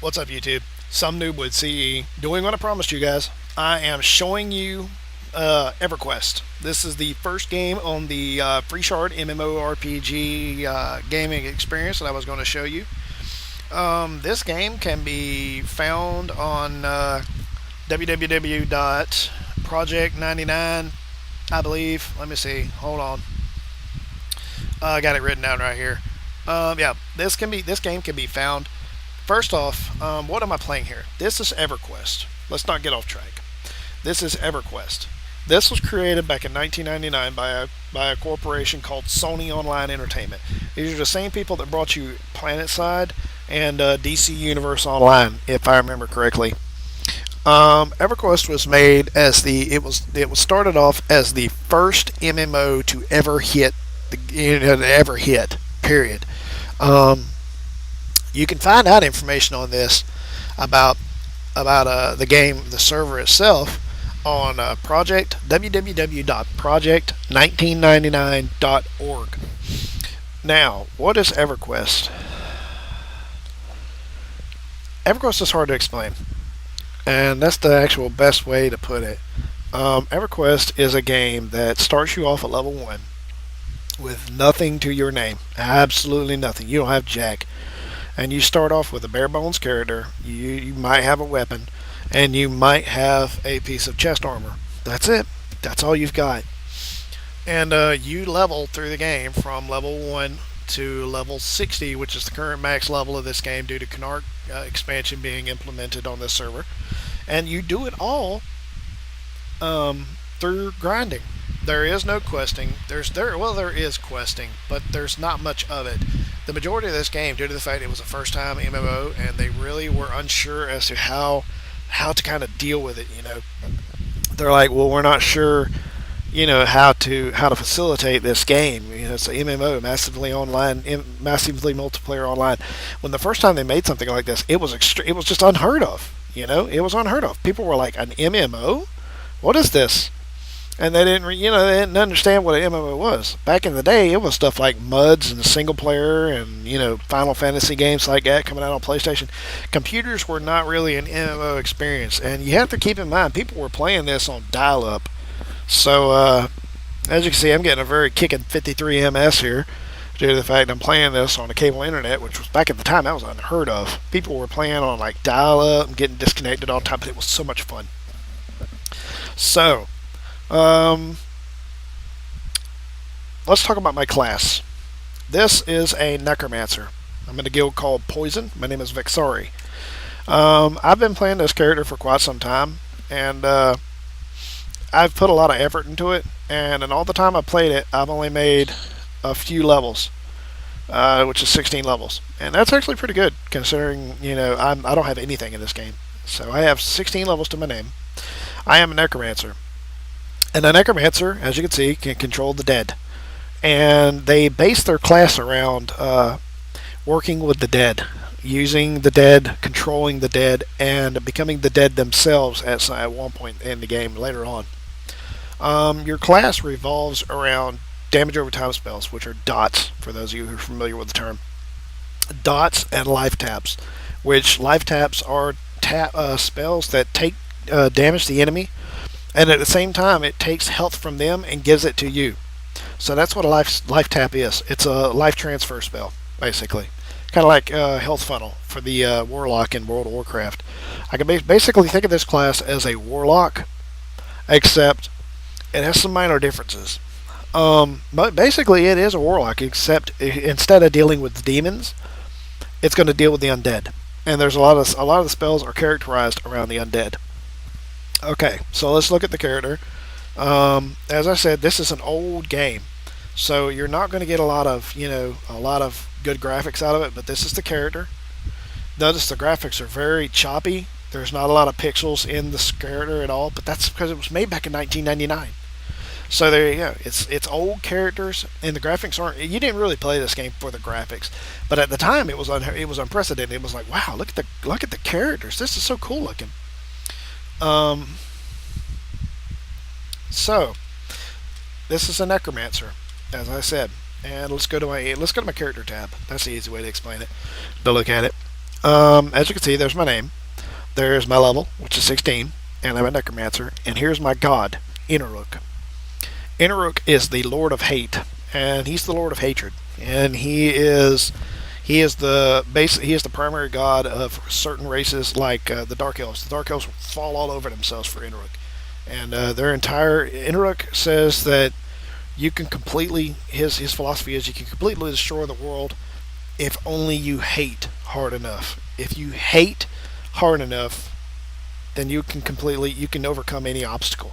What's up, YouTube? SomeNoob with CE, doing what I promised you guys. I am showing you Everquest. This is the first game on the Free Shard MMORPG gaming experience that I was going to show you. This game can be found on www.project99, I believe. Let me see. Hold on. I got it written down right here. Yeah, this game can be found. First off, what am I playing here? This is Everquest. Let's not get off track. This is Everquest. This was created back in 1999 by a corporation called Sony Online Entertainment. These are the same people that brought you PlanetSide and DC Universe Online, if I remember correctly. Everquest was made as it was started off as the first MMO to ever hit period. Um, you can find out information on this about the game, the server itself, on project www.project1999.org. Now, what is Everquest? Everquest is hard to explain, and that's the actual best way to put it. Everquest is a game that starts you off at level 1 with nothing to your name. Absolutely nothing. You don't have jack. And you start off with a bare bones character. You might have a weapon, and you might have a piece of chest armor. That's it. That's all you've got. And you level through the game from level 1 to level 60, which is the current max level of this game due to Canard expansion being implemented on this server. And you do it all through grinding. There is no questing. There is questing, but there's not much of it. The majority of this game, due to the fact it was a first-time MMO, and they really were unsure as to how to kind of deal with it. They're like, well, we're not sure, how to facilitate this game. It's an MMO, massively online, massively multiplayer online. When the first time they made something like this, it was it was just unheard of. It was unheard of. People were like, an MMO? What is this? And they didn't, they didn't understand what an MMO was. Back in the day, it was stuff like MUDs and single player and Final Fantasy games like that coming out on PlayStation. Computers were not really an MMO experience, and you have to keep in mind people were playing this on dial-up. So as you can see, I'm getting a very kicking 53 ms here due to the fact I'm playing this on the cable internet, which was back at the time that was unheard of. People were playing on like dial-up and getting disconnected all the time, but it was so much fun. So. Let's talk about my class. This is a necromancer. I'm in a guild called Poison. My name is Vexari. I've been playing this character for quite some time, and I've put a lot of effort into it. And in all the time I've played it, I've only made a few levels, which is 16 levels, and that's actually pretty good considering I don't have anything in this game. So I have 16 levels to my name. I am a necromancer. And a necromancer, as you can see, can control the dead. And they base their class around working with the dead, using the dead, controlling the dead, and becoming the dead themselves at one point in the game later on. Your class revolves around damage over time spells, which are dots, for those of you who are familiar with the term. Dots and life taps, which life taps are spells that take damage to the enemy, and at the same time it takes health from them and gives it to you. So that's what a life tap is. It's a life transfer spell, basically, kind of like health funnel for the warlock in World of Warcraft. I can basically think of this class as a warlock, except it has some minor differences. But basically it is a warlock, except instead of dealing with the demons, it's going to deal with the undead. And there's a lot of the spells are characterized around the undead. Okay, so let's look at the character. As I said, this is an old game, so you're not going to get a lot of good graphics out of it. But this is the character. Notice the graphics are very choppy. There's not a lot of pixels in this character at all, but that's because it was made back in 1999. So there you go. It's old characters, and the graphics aren't. You didn't really play this game for the graphics, but at the time it was unprecedented. It was like, wow, look at the characters. This is so cool looking. So this is a necromancer, as I said, and let's go to my character tab. That's the easy way to explain it, to look at it. As you can see, there's my name. There's my level, which is 16, and I'm a necromancer. And here's my god, Inaruk. Inaruk is the Lord of Hate, and he's the Lord of Hatred, and he is the primary god of certain races like the Dark Elves. The Dark Elves fall all over themselves for Inaruk, and their entire Inaruk says that you can completely his philosophy is you can completely destroy the world if only you hate hard enough. If you hate hard enough, then you can overcome any obstacle.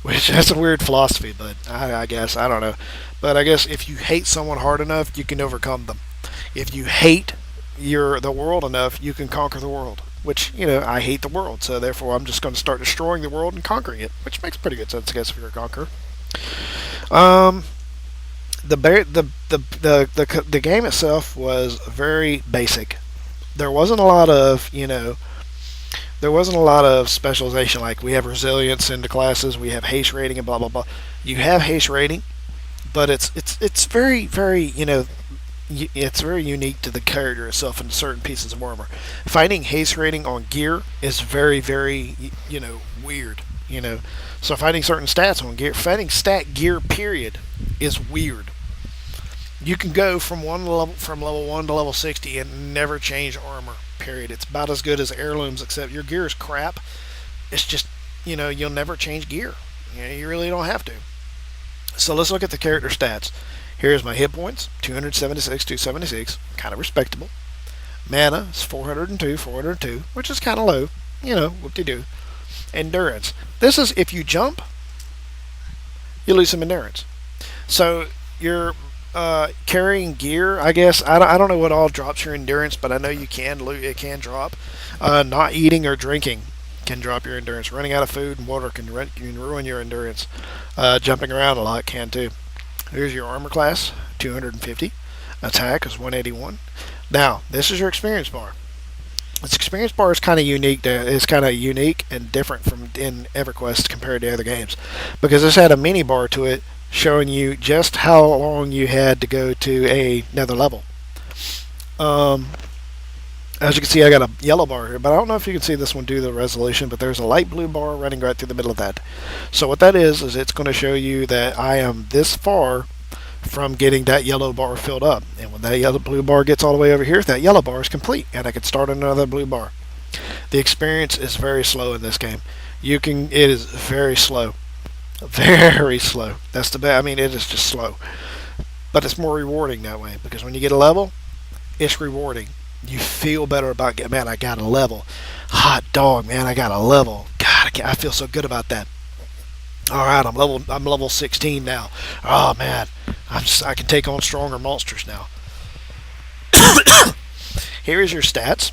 Which that's a weird philosophy, but I guess I don't know. But I guess if you hate someone hard enough, you can overcome them. If you hate the world enough, you can conquer the world. Which I hate the world, so therefore I'm just going to start destroying the world and conquering it, which makes pretty good sense, I guess, if you're a conqueror. Um, the game itself was very basic. There wasn't a lot of there wasn't a lot of specialization. Like we have resilience in the classes, we have haste rating, and blah blah blah. You have haste rating, but it's very very it's very unique to the character itself and certain pieces of armor. Finding haste rating on gear is very very weird. So finding certain stats on gear, finding stat gear period is weird. You can go from level 1 to level 60 and never change armor. Period. It's about as good as heirlooms, except your gear is crap. It's just you'll never change gear. You really don't have to. So let's look at the character stats. Here's my hit points: 276, 276, kind of respectable. Mana is 402, 402, which is kind of low. Whoop-de-doo. Endurance. This is if you jump, you lose some endurance. So you're carrying gear, I guess. I don't know what all drops your endurance, but I know it can drop. Not eating or drinking can drop your endurance. Running out of food and water can ruin your endurance. Jumping around a lot can too. Here's your armor class, 250. Attack is 181. Now, this is your experience bar. This experience bar is kind of unique. It's kind of unique and different from in EverQuest compared to other games, because this had a mini bar to it showing you just how long you had to go to another level. As you can see, I got a yellow bar here, but I don't know if you can see this one due to the resolution, but there's a light blue bar running right through the middle of that. So what that is it's going to show you that I am this far from getting that yellow bar filled up. And when that yellow blue bar gets all the way over here, that yellow bar is complete, and I can start another blue bar. The experience is very slow in this game. It is very slow. Very slow. That's the bad. I mean, it is just slow. But it's more rewarding that way, because when you get a level, it's rewarding. You feel better about man, I got a level. Hot dog, man, I got a level. God, I feel so good about that. All right, I'm level 16 now. Oh man, I can take on stronger monsters now. Here is your stats.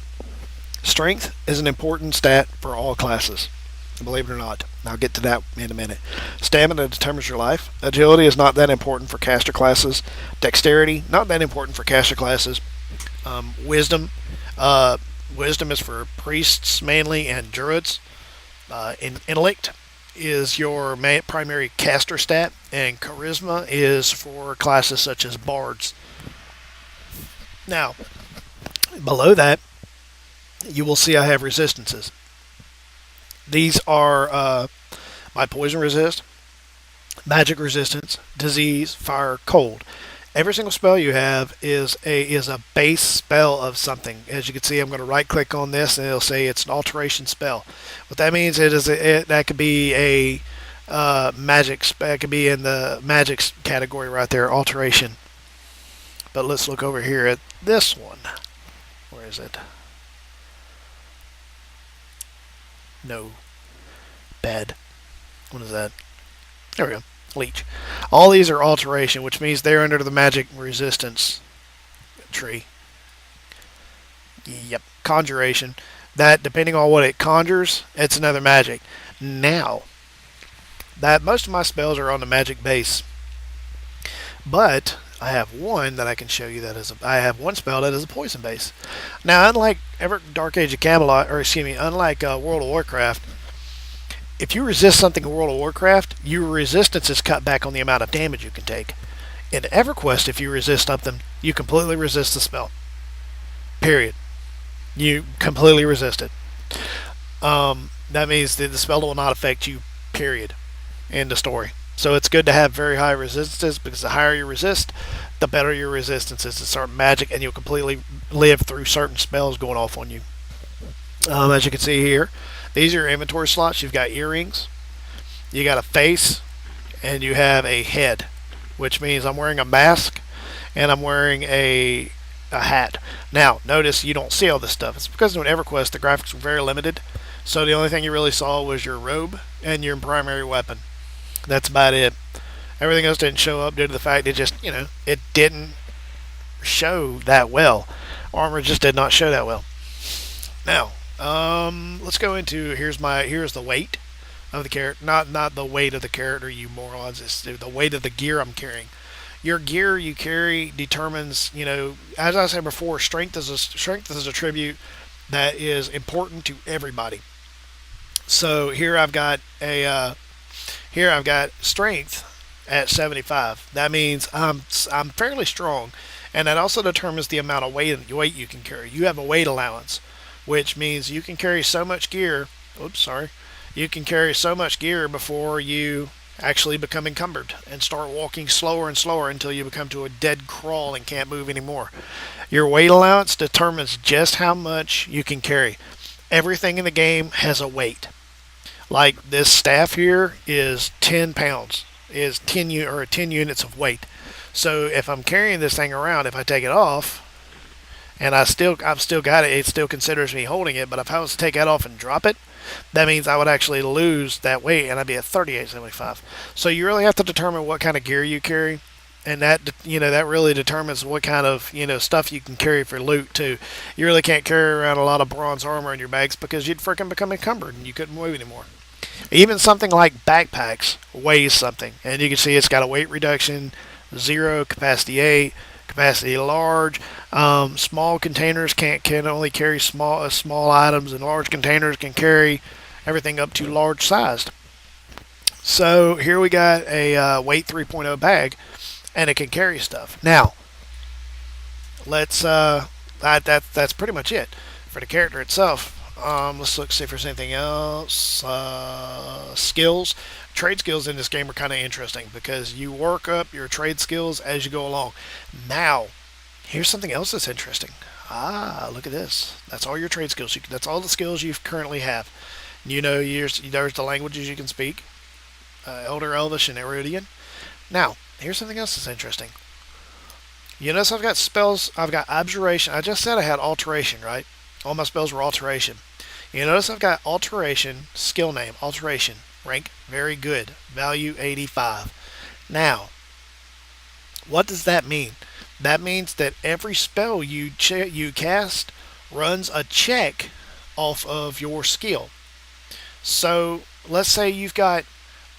Strength is an important stat for all classes, believe it or not. I'll get to that in a minute. Stamina determines your life. Agility is not that important for caster classes. Dexterity, not that important for caster classes. Wisdom is for priests mainly and druids. Intellect is your primary caster stat, and charisma is for classes such as bards. Now, below that, you will see I have resistances. These are my poison resist, magic resistance, disease, fire, cold. Every single spell you have is a base spell of something. As you can see, I'm going to right click on this and it'll say it's an alteration spell. What that means that could be a magic spell. It could be in the magic category right there, alteration. But let's look over here at this one. Where is it? No. Bad. What is that? There we go. Leech. All these are alteration, which means they're under the magic resistance tree. Yep. Conjuration. That, depending on what it conjures, it's another magic. Now, that most of my spells are on the magic base. But I have one that I can show you I have one spell that is a poison base. Now, unlike Dark Age of Camelot, unlike World of Warcraft, if you resist something in World of Warcraft, your resistance is cut back on the amount of damage you can take. In EverQuest, if you resist something, you completely resist the spell. Period. You completely resist it. That means that the spell will not affect you, period, in the story. So it's good to have very high resistances because the higher you resist, the better your resistance is to certain magic, and you'll completely live through certain spells going off on you. As you can see here, these are your inventory slots. You've got earrings, you got a face, and you have a head, which means I'm wearing a mask and I'm wearing a hat. Now, notice you don't see all this stuff. It's because in EverQuest the graphics were very limited, so the only thing you really saw was your robe and your primary weapon. That's about it. Everything else didn't show up due to the fact it just, it didn't show that well. Armor just did not show that well. Now, let's go into here's the weight of the character. Not the weight of the character, you morons. It's the weight of the gear I'm carrying. Your gear you carry determines, as I said before, strength is a tribute that is important to everybody. So here I've got strength at 75. That means I'm fairly strong, and that also determines the amount of weight you can carry. You have a weight allowance, which means you can carry so much gear. Oops, sorry. You can carry so much gear before you actually become encumbered and start walking slower and slower until you become to a dead crawl and can't move anymore. Your weight allowance determines just how much you can carry. Everything in the game has a weight. Like this staff here is 10 pounds, is 10 units of weight. So if I'm carrying this thing around, if I take it off, and I've still got it, it still considers me holding it. But if I was to take that off and drop it, that means I would actually lose that weight, and I'd be at 38.75. So you really have to determine what kind of gear you carry, and that really determines what kind of stuff you can carry for loot too. You really can't carry around a lot of bronze armor in your bags because you'd freaking become encumbered and you couldn't move anymore. Even something like backpacks weighs something, and you can see it's got a weight reduction, 0, capacity 8, capacity large. Small containers can only carry small items, and large containers can carry everything up to large sized. So here we got a weight 3.0 bag, and it can carry stuff. Now let's that's pretty much it for the character itself. Let's look see if there's anything else. Skills, trade skills in this game are kind of interesting because you work up your trade skills as you go along. Now, here's something else that's interesting. Look at this. That's all your trade skills. That's all the skills you currently have. There's the languages you can speak: Elder, Elvish, and Erudian. Now, here's something else that's interesting. You notice I've got spells. I've got abjuration. I just said I had alteration, right? All my spells were alteration. You notice I've got alteration, skill name, alteration, rank very good, value 85. Now, what does that mean? That means that every spell you cast runs a check off of your skill. So let's say you've got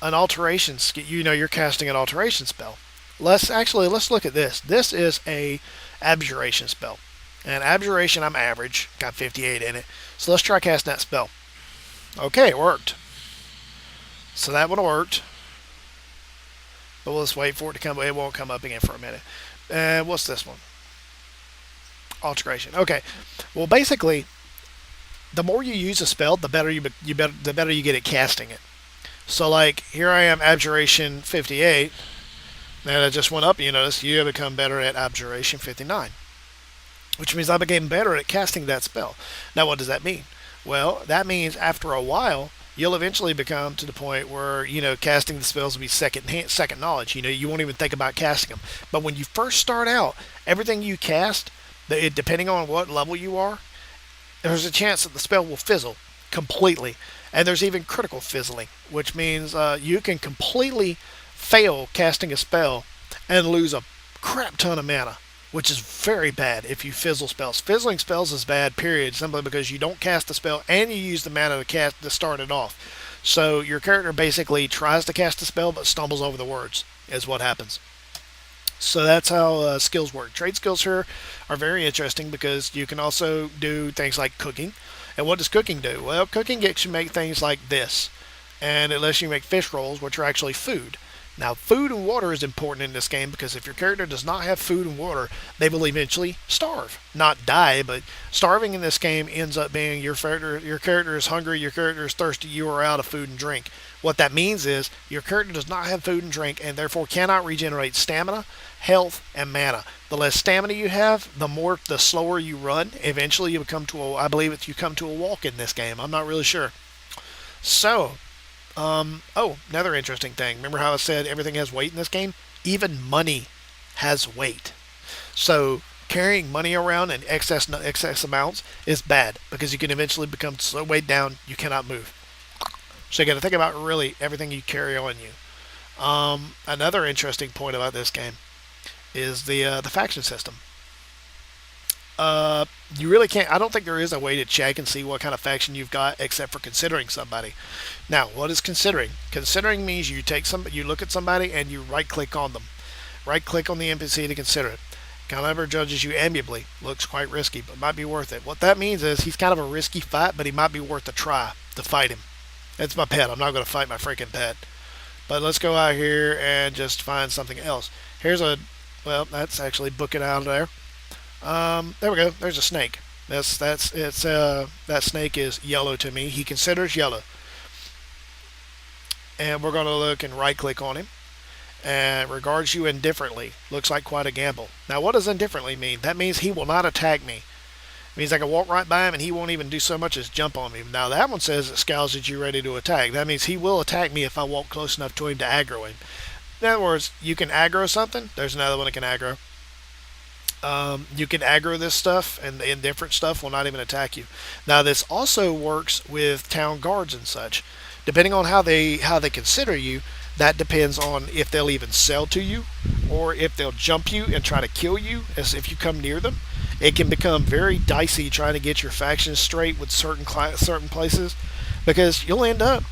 an alteration skill. You're casting an alteration spell. Let's look at this. This is a abjuration spell. And abjuration, I'm average, got 58 in it. So let's try casting that spell. Okay, it worked. So that one worked. But let's wait for it to come. It won't come up again for a minute. What's this one? Alteration. Okay. Well, basically, the more you use a spell, the better the better you get at casting it. So, like here I am, abjuration 58. And I just went up. You notice you have become better at abjuration 59. Which means I became better at casting that spell. Now, what does that mean? Well, that means after a while, you'll eventually become to the point where casting the spells will be second knowledge. You won't even think about casting them. But when you first start out, everything you cast, depending on what level you are, there's a chance that the spell will fizzle completely, and there's even critical fizzling, which means you can completely fail casting a spell and lose a crap ton of mana, which is very bad if you fizzle spells. Fizzling spells is bad, period, simply because you don't cast the spell and you use the mana to start it off. So your character basically tries to cast a spell but stumbles over the words, is what happens. So that's how skills work. Trade skills here are very interesting because you can also do things like cooking. And what does cooking do? Well, cooking gets you make things like this. And it lets you make fish rolls, which are actually food. Now, food and water is important in this game because if your character does not have food and water, they will eventually starve. Not die, but starving in this game ends up being your character is hungry, your character is thirsty, you are out of food and drink. What that means is your character does not have food and drink and therefore cannot regenerate stamina, health, and mana. The less stamina you have, the slower you run. Eventually I believe you come to a walk in this game. I'm not really sure. So, another interesting thing. Remember how I said everything has weight in this game? Even money has weight. So carrying money around in excess amounts is bad because you can eventually become so weighed down you cannot move. So you got to think about really everything you carry on you. Another interesting point about this game is the faction system. You really can't. I don't think there is a way to check and see what kind of faction you've got except for considering somebody. Now, what is considering? Considering means you look at somebody and you right click on them. Right click on the NPC to consider it. However, judges you amiably. Looks quite risky, but might be worth it. What that means is he's kind of a risky fight, but he might be worth a try to fight him. It's my pet. I'm not going to fight my freaking pet. But let's go out here and just find something else. That's actually book it out of there. There we go. There's a snake. That snake is yellow to me. He considers yellow, and we're going to look and right click on him. And regards you indifferently. Looks like quite a gamble. Now, what does indifferently mean? That means he will not attack me. It means I can walk right by him and he won't even do so much as jump on me. Now, that one says it scowls at you ready to attack. That means he will attack me if I walk close enough to him to aggro him. In other words, you can aggro something. There's another one that can aggro. You can aggro this stuff, and the indifferent stuff will not even attack you. Now, this also works with town guards and such. Depending on how they consider you, that depends on if they'll even sell to you, or if they'll jump you and try to kill you as if you come near them. It can become very dicey trying to get your factions straight with certain places, because you'll end up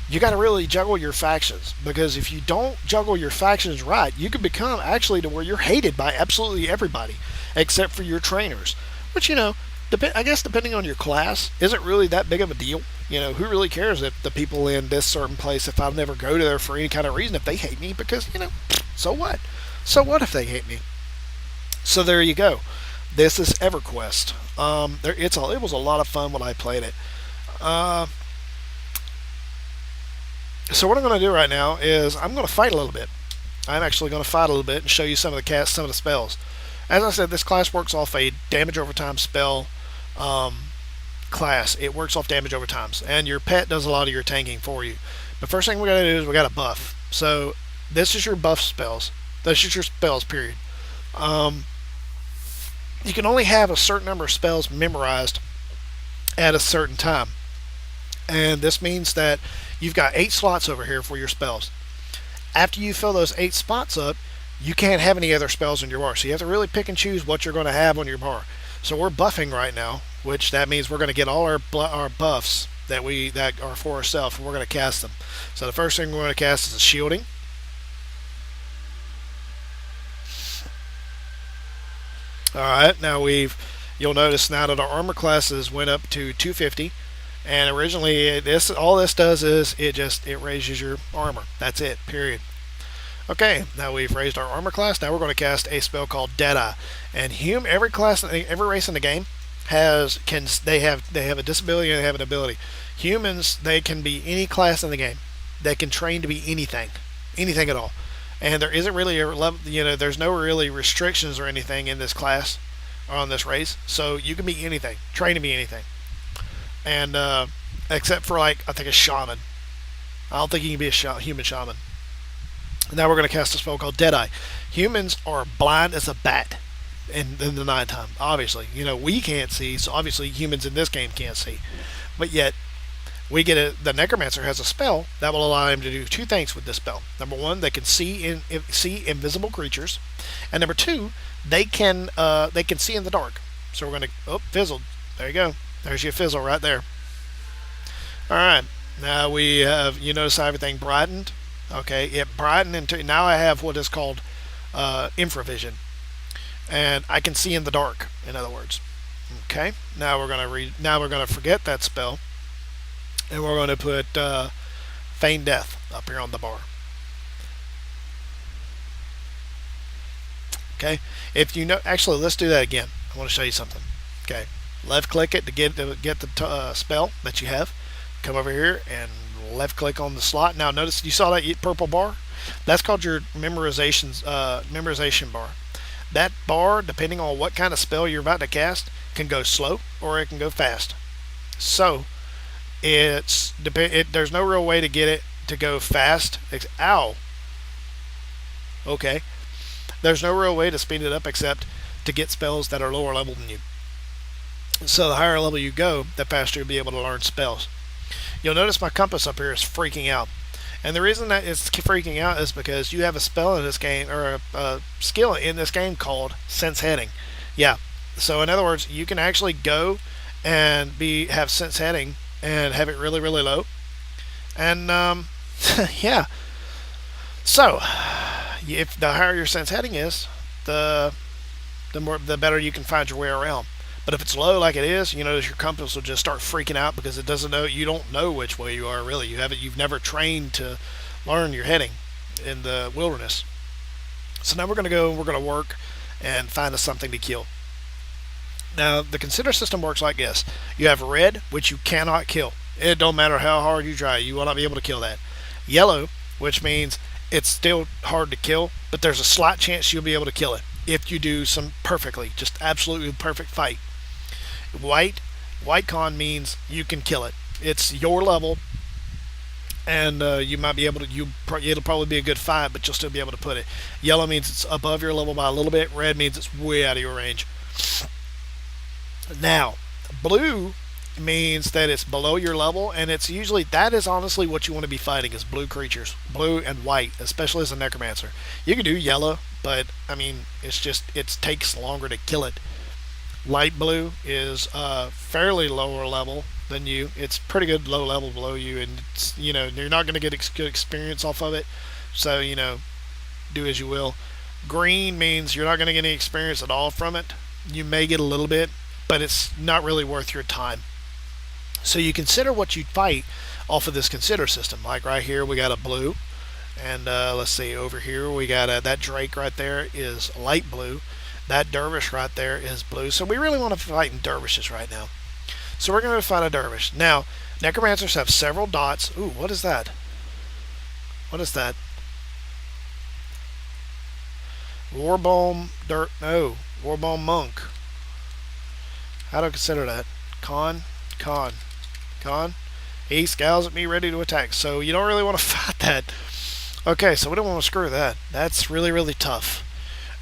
you got to really juggle your factions, because if you don't juggle your factions right, you can become actually to where you're hated by absolutely everybody except for your trainers, which I guess depending on your class isn't really that big of a deal. Who really cares if the people in this certain place, if I'll never go to there for any kind of reason, if they hate me, because so what if they hate me? So there you go. This is Everquest. It was a lot of fun when I played it. So what I'm going to do right now is I'm going to fight a little bit. I'm actually going to fight a little bit and show you some of the spells. As I said, this class works off a damage over time spell class. It works off damage over times, and your pet does a lot of your tanking for you. The first thing we got to do is we got to buff. So this is your buff spells. This is your spells. Period. You can only have a certain number of spells memorized at a certain time. And this means that you've got 8 slots over here for your spells. After you fill those 8 spots up, you can't have any other spells on your bar. So you have to really pick and choose what you're going to have on your bar. So we're buffing right now, which that means we're going to get all our buffs that are for ourselves, and we're going to cast them. So the first thing we're going to cast is shielding. Alright, now you'll notice now that our armor classes went up to 250. And originally, all this does is it raises your armor. That's it. Period. Okay, now we've raised our armor class. Now we're going to cast a spell called Deadeye. And every race in the game have a disability and they have an ability. Humans, they can be any class in the game. They can train to be anything at all. And there isn't really there's no really restrictions or anything in this class or on this race. So you can be anything, train to be anything. And except for I think a shaman. I don't think you can be a human shaman. Now we're going to cast a spell called Deadeye. Humans are blind as a bat in the nighttime. Obviously, we can't see, so obviously humans in this game can't see. But yet, the Necromancer has a spell that will allow him to do 2 things with this spell. Number 1, they can see invisible creatures, and number 2, they can see in the dark. So we're going to fizzled. There you go. There's your fizzle right there. Alright, now we have, notice how everything brightened? Okay, it brightened now I have what is called infravision. And I can see in the dark, in other words. Okay, now we're going to forget that spell. And we're going to put Feign Death up here on the bar. Okay, if you know, actually, let's do that again. I want to show you something. Okay, left click it to get the spell that you have. Come over here and left click on the slot. Now notice you saw that purple bar. That's called your memorization bar. That bar, depending on what kind of spell you're about to cast, can go slow or it can go fast. So there's no real way to get it to go fast. Ow. Okay. There's no real way to speed it up except to get spells that are lower level than you. So the higher level you go, the faster you'll be able to learn spells. You'll notice my compass up here is freaking out. And the reason that it's freaking out is because you have a spell in this game, or a skill in this game called sense heading. Yeah. So in other words, you can actually go and have sense heading and have it really, really low. And yeah. So if the higher your sense heading is, the better you can find your way around. But if it's low like it is, you notice your compass will just start freaking out because it doesn't know. You don't know which way you are really. You've never trained to learn your heading in the wilderness. So now we're going to go and we're going to work and find us something to kill. Now the consider system works like this. You have red, which you cannot kill. It don't matter how hard you try, you will not be able to kill that. Yellow, which means it's still hard to kill, but there's a slight chance you'll be able to kill it if you do some perfectly, just absolutely perfect fight. White con means you can kill it. It's your level, and you might be able to. It'll probably be a good fight, but you'll still be able to put it. Yellow means it's above your level by a little bit. Red means it's way out of your range. Now, blue means that it's below your level, and it's usually that is honestly what you want to be fighting is blue creatures, blue and white, especially as a necromancer. You can do yellow, but I mean it takes longer to kill it. Light blue is fairly lower level than you. It's pretty good low level below you, and it's, you're not going to get good experience off of it. So do as you will. Green means you're not going to get any experience at all from it. You may get a little bit, but it's not really worth your time. So you consider what you fight off of this consider system. Like right here, we got a blue, and let's see over here we got that Drake right there is light blue. That dervish right there is blue. So we really want to fight in dervishes right now. So we're going to find a dervish. Now, necromancers have several dots. Ooh, what is that? What is that? Warbone monk. How do I consider that? Con. He scowls at me ready to attack. So you don't really want to fight that. Okay, so we don't want to screw that. That's really, really tough.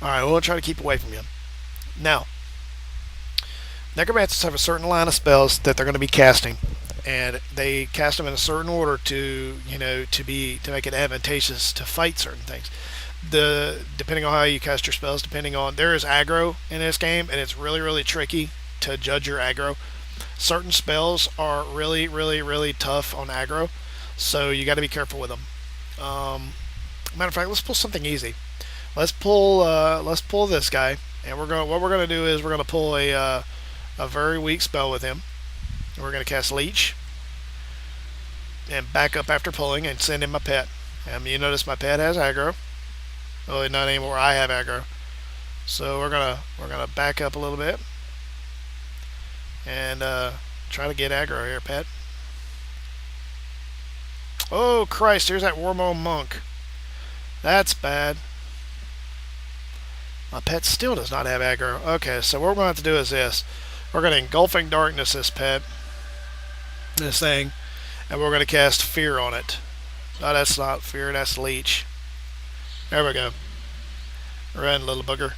Alright, we'll try to keep away from him. Now, necromancers have a certain line of spells that they're going to be casting, and they cast them in a certain order to make it advantageous to fight certain things. Depending on how you cast your spells, there is aggro in this game, and it's really, really tricky to judge your aggro. Certain spells are really, really, really tough on aggro, so you got to be careful with them. Matter of fact, let's pull something easy. Let's pull this guy, and what we're gonna do is we're gonna pull a very weak spell with him. We're gonna cast Leech and back up after pulling and send him my pet. You notice my pet has aggro. Well, not anymore. I have aggro. So we're gonna back up a little bit and try to get aggro here, pet. Oh Christ! There's that Warbone monk. That's bad. My pet still does not have aggro. Okay, so what we're going to have to do is this. We're going to engulfing darkness this thing, and we're going to cast fear on it. No, that's not fear, that's leech. There we go. Run, little booger.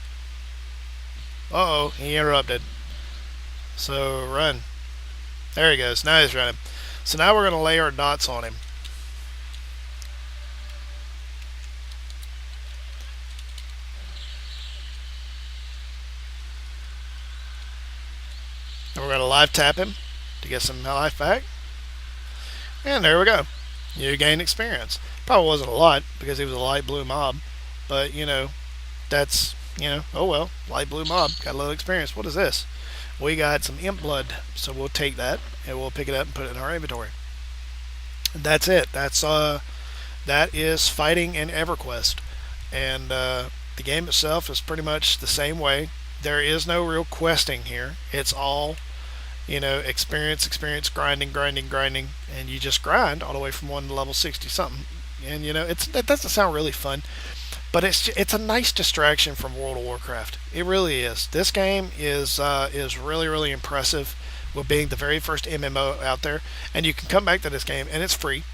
Uh-oh, he interrupted. So, run. There he goes. Now he's running. So now we're going to lay our dots on him. And we're going to live tap him to get some life back. And there we go. You gain experience. Probably wasn't a lot because he was a light blue mob. But, that's, oh well. Light blue mob. Got a little experience. What is this? We got some imp blood. So we'll take that and we'll pick it up and put it in our inventory. And that's it. That is fighting in Everquest. And The game itself is pretty much the same way. There is no real questing here. It's all, experience, experience, grinding, grinding, grinding, and you just grind all the way from 1 to level 60 something. And that doesn't sound really fun, but it's a nice distraction from World of Warcraft. It really is. This game is really really impressive with being the very first MMO out there, and you can come back to this game and it's free,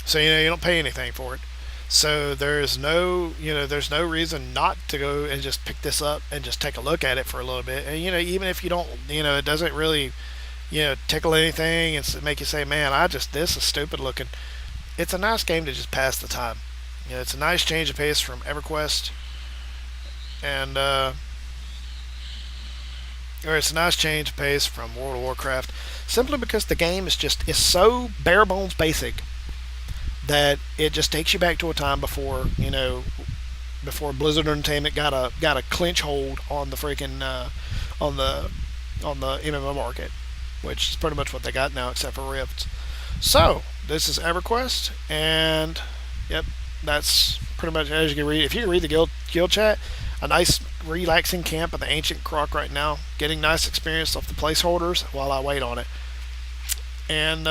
so you don't pay anything for it. So there's no reason not to go and just pick this up and just take a look at it for a little bit. And even if you don't, it doesn't really, tickle anything and make you say, man, this is stupid looking. It's a nice game to just pass the time. It's a nice change of pace from Everquest, and or it's a nice change of pace from World of Warcraft, simply because the game is so bare bones basic that it just takes you back to a time before before Blizzard Entertainment got a clinch hold on the freaking on the MMO market, which is pretty much what they got now, except for Rifts. So this is EverQuest, and yep, that's pretty much as you can read. If you can read the guild chat, a nice relaxing camp at the Ancient Croc right now, getting nice experience off the placeholders while I wait on it, and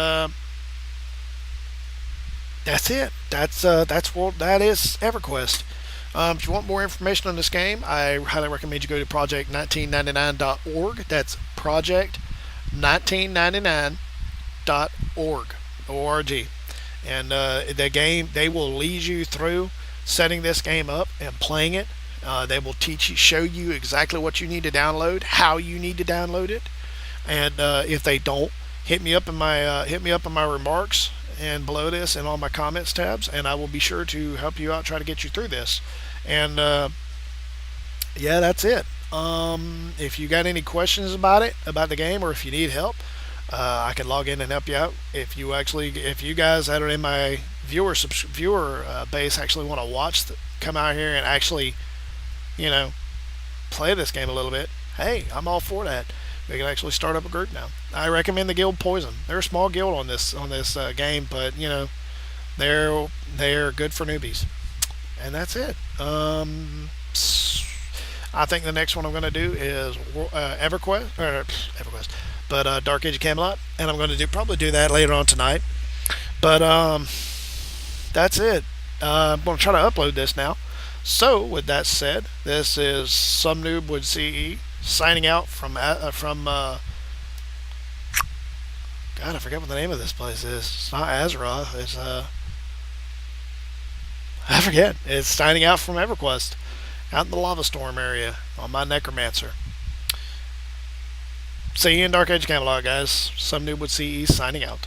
that's it. That is EverQuest. If you want more information on this game, I highly recommend you go to project1999.org. That's project1999.org. O-R-G. And the game, they will lead you through setting this game up and playing it. They will show you exactly what you need to download, how you need to download it, and if they don't, hit me up in my remarks and below this and on my comments tabs, and I will be sure to help you out, try to get you through this. And yeah, that's it. If you got any questions about the game, or if you need help, I can log in and help you out. If you guys that are in my viewer base actually want to come out here and actually, play this game a little bit, hey, I'm all for that. We can actually start up a group now. I recommend the guild Poison. They're a small guild on this game, but they're good for newbies. And that's it. I think the next one I'm going to do is EverQuest, but Dark Age of Camelot, and I'm going to probably do that later on tonight. But that's it. I'm going to try to upload this now. So with that said, this is SomeNoob with CE signing out from God, I forget what the name of this place is. It's not Azeroth. It's I forget. It's signing out from EverQuest, out in the Lava Storm area on my Necromancer. See you in Dark Age of Camelot, guys. SomeNoob with CE signing out.